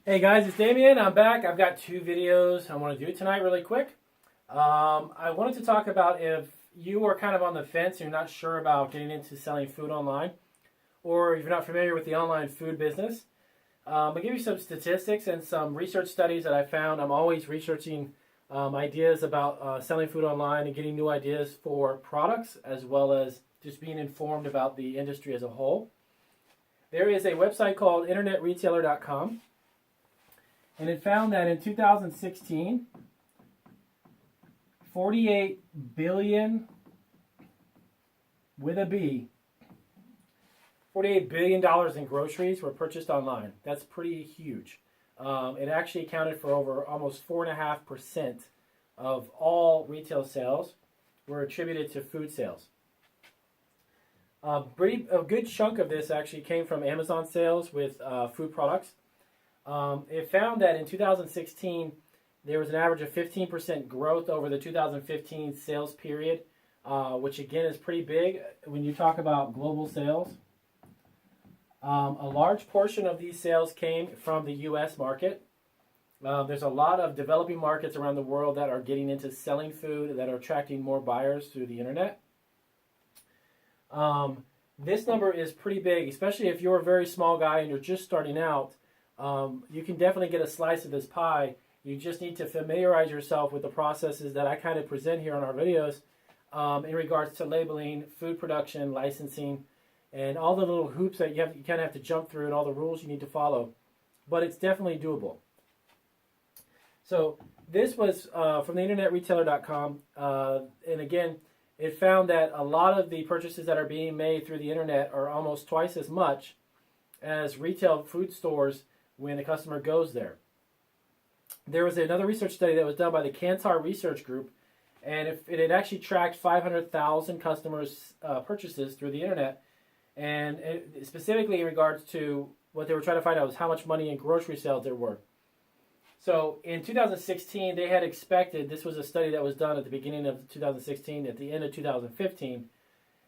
Hey guys, it's Damien. I'm back. I've got two videos I want to do tonight really quick. I wanted to talk about if you are kind of on the fence and you're not sure about getting into selling food online, or if you're not familiar with the online food business. I'll give you some statistics and some research studies that I found. I'm always researching ideas about selling food online and getting new ideas for products, as well as just being informed about the industry as a whole. There is a website called internetretailer.com. And it found that in 2016, 48 billion with a B, $48 billion in groceries were purchased online. That's pretty huge. It actually accounted for over almost 4.5% of all retail sales were attributed to food sales. A good chunk of this actually came from Amazon sales with food products. It found that in 2016, there was an average of 15% growth over the 2015 sales period, which again is pretty big when you talk about global sales. A large portion of these sales came from the U.S. market. There's a lot of developing markets around the world that are getting into selling food, that are attracting more buyers through the internet. This number is pretty big, especially if you're a very small guy and you're just starting out. You can definitely get a slice of this pie. You just need to familiarize yourself with the processes that I kind of present here on our videos in regards to labeling, food production, licensing, and all the little hoops that you kind of have to jump through and all the rules you need to follow. But it's definitely doable. So this was from the internetretailer.com. And again, it found that a lot of the purchases that are being made through the internet are almost twice as much as retail food stores when the customer goes there. There was another research study that was done by the Kantar Research Group, and it had actually tracked 500,000 customers' purchases through the internet, and specifically in regards to what they were trying to find out was how much money in grocery sales there were. So in 2016, they had expected, this was a study that was done at the beginning of 2016, at the end of 2015,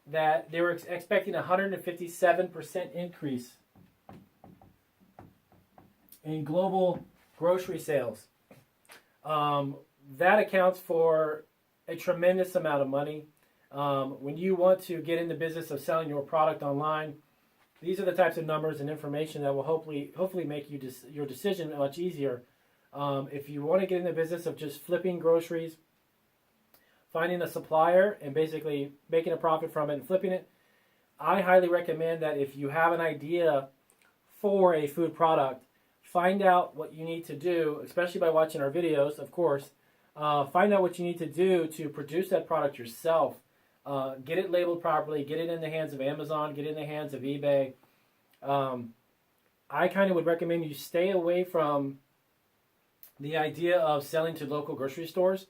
that they were expecting a 157% increase in global grocery sales. That accounts for a tremendous amount of money. When you want to get in the business of selling your product online, these are the types of numbers and information that will hopefully make your decision much easier. If you want to get in the business of just flipping groceries, finding a supplier and basically making a profit from it and flipping it, I highly recommend that if you have an idea for a food product, find out what you need to do, especially by watching our videos, of course. Find out what you need to do to produce that product yourself. Get it labeled properly. Get it in the hands of Amazon. Get it in the hands of eBay. I kind of would recommend you stay away from the idea of selling to local grocery stores,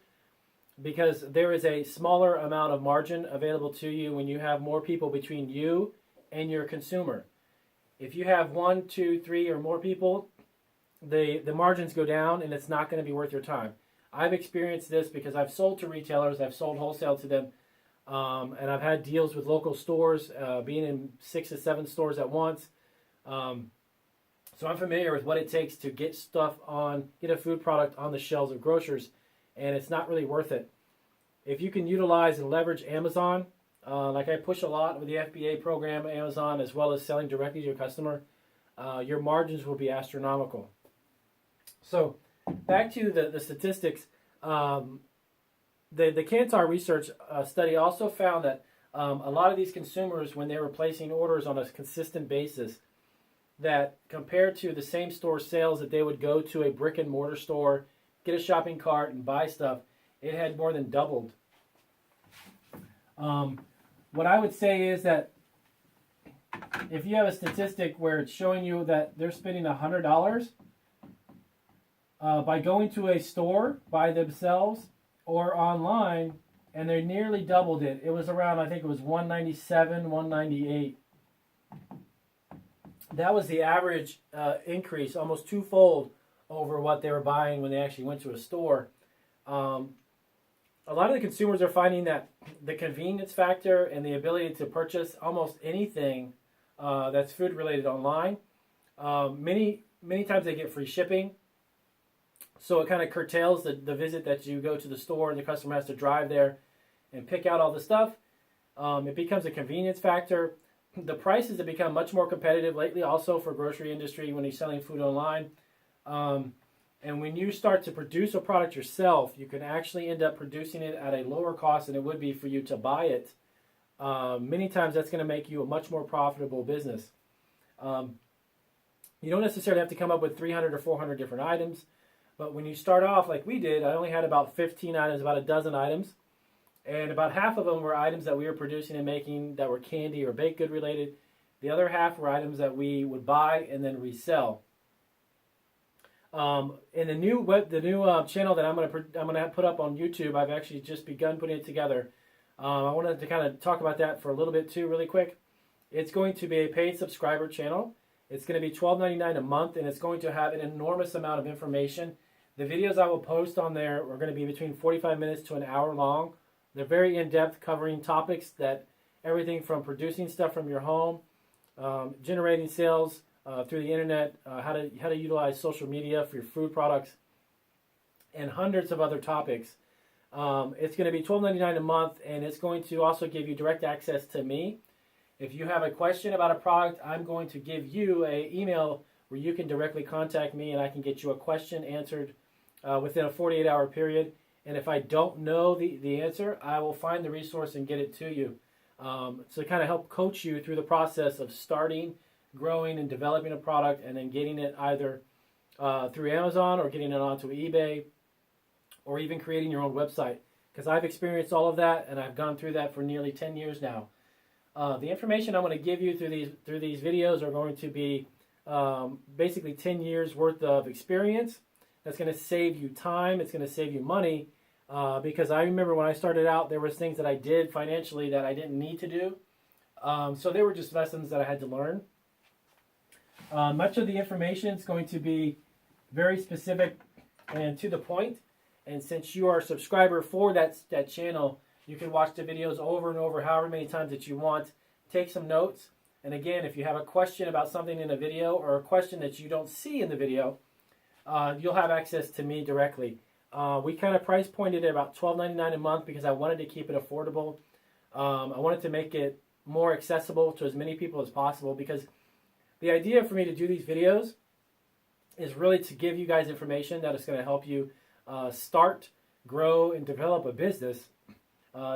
because there is a smaller amount of margin available to you when you have more people between you and your consumer. If you have 1, 2, 3, or more people, the margins go down and it's not going to be worth your time. I've experienced this because I've sold to retailers, I've sold wholesale to them, and I've had deals with local stores, being in 6 to 7 stores at once. So I'm familiar with what it takes to get a food product on the shelves of grocers, and it's not really worth it. If you can utilize and leverage Amazon, like I push a lot with the FBA program at Amazon, as well as selling directly to your customer, your margins will be astronomical. So back to the statistics, the Kantar research study also found that a lot of these consumers, when they were placing orders on a consistent basis, that compared to the same store sales that they would go to a brick and mortar store, get a shopping cart and buy stuff, it had more than doubled. What I would say is that if you have a statistic where it's showing you that they're spending $100 by going to a store by themselves or online, and they nearly doubled it. It was around, I think it was $197, $198. That was the average increase, almost twofold over what they were buying when they actually went to a store. A lot of the consumers are finding that the convenience factor and the ability to purchase almost anything that's food related online, many Many times they get free shipping. So it kind of curtails the visit that you go to the store and the customer has to drive there and pick out all the stuff. It becomes a convenience factor. The prices have become much more competitive lately also for grocery industry when you're selling food online. And when you start to produce a product yourself, you can actually end up producing it at a lower cost than it would be for you to buy it. Many times that's going to make you a much more profitable business. You don't necessarily have to come up with 300 or 400 different items, but when you start off like we did, I only had about 15 items, about a dozen items, and about half of them were items that we were producing and making that were candy or baked good related. The other half were items that we would buy and then resell. In the new channel that I'm gonna put up on YouTube, I've actually just begun putting it together. I wanted to kind of talk about that for a little bit too, really quick. It's going to be a paid subscriber channel. It's going to be $12.99 a month, and it's going to have an enormous amount of information. The videos I will post on there are going to be between 45 minutes to an hour long. They're very in-depth, covering topics that everything from producing stuff from your home, generating sales through the internet, how to utilize social media for your food products, and hundreds of other topics. It's going to be $12.99 a month, and it's going to also give you direct access to me. If you have a question about a product, I'm going to give you an email where you can directly contact me, and I can get you a question answered within a 48-hour period. And if I don't know the answer, I will find the resource and get it to you. So kind of help coach you through the process of starting, growing, and developing a product, and then getting it either through Amazon or getting it onto eBay, or even creating your own website. Because I've experienced all of that, and I've gone through that for nearly 10 years now. The information I'm going to give you through these videos are going to be basically 10 years worth of experience. That's going to save you time. It's going to save you money, because I remember when I started out, there was things that I did financially that I didn't need to do. So they were just lessons that I had to learn. Much of the information is going to be very specific and to the point. And since you are a subscriber for that channel, you can watch the videos over and over however many times that you want. Take some notes. And again, if you have a question about something in a video or a question that you don't see in the video, you'll have access to me directly. We kind of price pointed at about $12.99 a month because I wanted to keep it affordable. I wanted to make it more accessible to as many people as possible, because the idea for me to do these videos is really to give you guys information that is going to help you start, grow, and develop a business.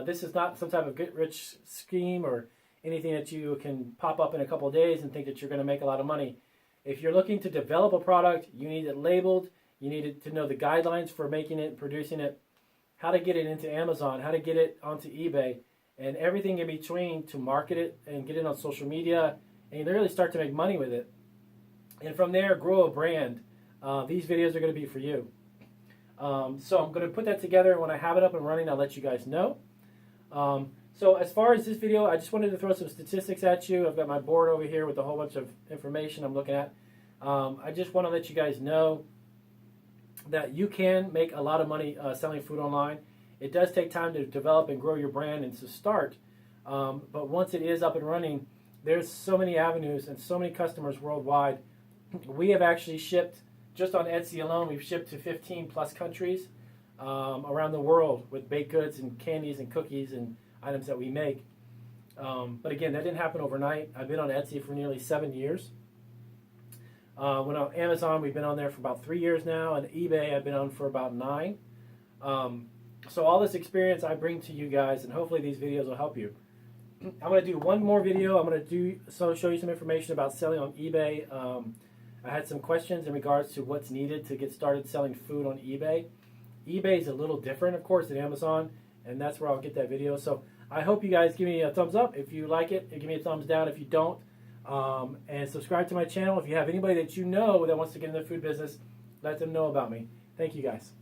This is not some type of get-rich scheme or anything that you can pop up in a couple of days and think that you're going to make a lot of money. If you're looking to develop a product, you need it labeled. You need to know the guidelines for making it and producing it, how to get it into Amazon, how to get it onto eBay, and everything in between to market it and get it on social media and really start to make money with it. And from there, grow a brand. These videos are going to be for you. So I'm going to put that together, and when I have it up and running, I'll let you guys know. So as far as this video, I just wanted to throw some statistics at you. I've got my board over here with a whole bunch of information I'm looking at. I just want to let you guys know that you can make a lot of money selling food online. It does take time to develop and grow your brand and to start. But once it is up and running, there's so many avenues and so many customers worldwide. We have actually shipped, just on Etsy alone, we've shipped to 15 plus countries around the world with baked goods and candies and cookies and items that we make. But again, that didn't happen overnight. I've been on Etsy for nearly 7 years. When on Amazon, we've been on there for about 3 years now, and eBay I've been on for about 9. So all this experience I bring to you guys, and hopefully these videos will help you. I'm going to do one more video. I'm going to show you some information about selling on eBay. I had some questions in regards to what's needed to get started selling food on eBay. eBay is a little different, of course, than Amazon, and that's where I'll get that video. So I hope you guys give me a thumbs up if you like it, and give me a thumbs down if you don't. And subscribe to my channel. If you have anybody that you know that wants to get in the food business, let them know about me. Thank you, guys.